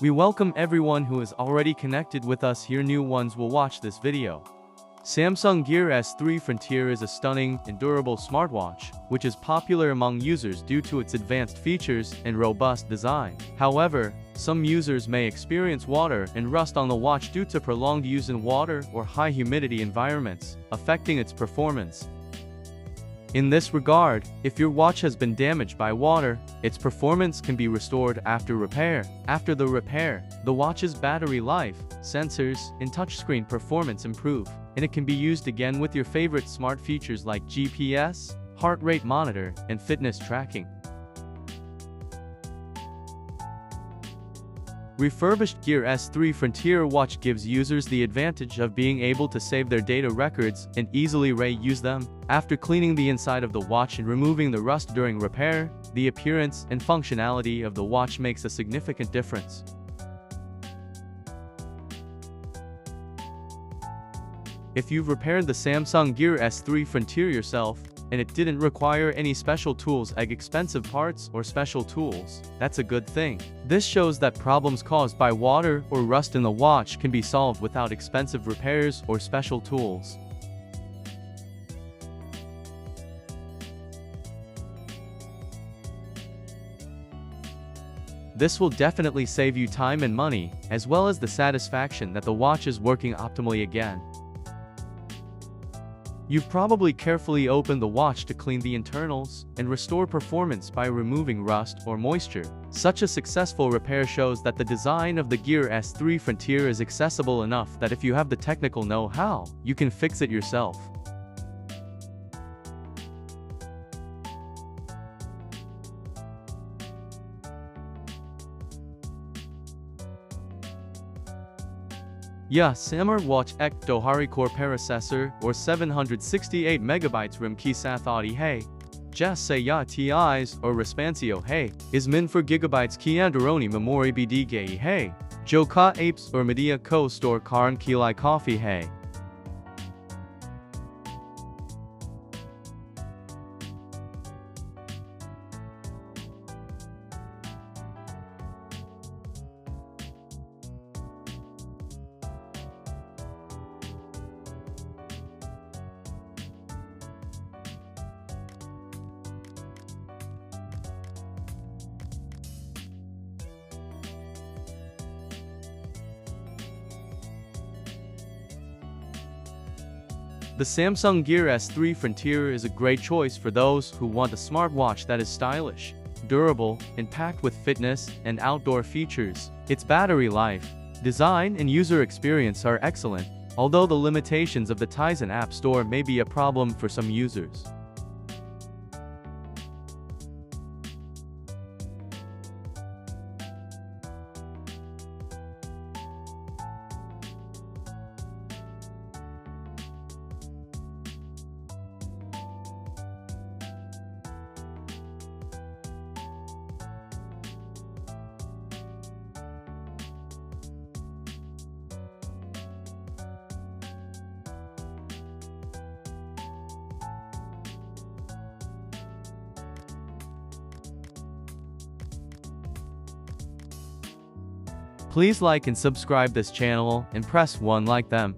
We welcome everyone who is already connected with us here. New ones will watch this video. Samsung Gear S3 Frontier is a stunning and durable smartwatch, which is popular among users due to its advanced features and robust design. However, some users may experience water and rust on the watch due to prolonged use in water or high humidity environments, affecting its performance. In this regard, if your watch has been damaged by water, its performance can be restored after repair. After the repair, the watch's battery life, sensors, and touchscreen performance improve, and it can be used again with your favorite smart features like GPS, heart rate monitor, and fitness tracking. Refurbished Gear S3 Frontier watch gives users the advantage of being able to save their data records and easily reuse them. After cleaning the inside of the watch and removing the rust during repair, the appearance and functionality of the watch makes a significant difference. If you've repaired the Samsung Gear S3 Frontier yourself, and it didn't require any special tools like expensive parts or special tools, that's a good thing. This shows that problems caused by water or rust in the watch can be solved without expensive repairs or special tools. This will definitely save you time and money, as well as the satisfaction that the watch is working optimally again. You've probably carefully opened the watch to clean the internals and restore performance by removing rust or moisture. Such a successful repair shows that the design of the Gear S3 Frontier is accessible enough that if you have the technical know-how, you can fix it yourself. Samart wach ek dohari core processor or 768 MB RAM ki sath aadi hai. Jaizah TIs or Respansio hai, is min for gigabytes ki andaroni memory bd gayi hai. Jo ka apes or media ko store karan ki lai coffee hai. The Samsung Gear S3 Frontier is a great choice for those who want a smartwatch that is stylish, durable, and packed with fitness and outdoor features. Its battery life, design, and user experience are excellent, although the limitations of the Tizen App Store may be a problem for some users. Please like and subscribe this channel and press 1 like them.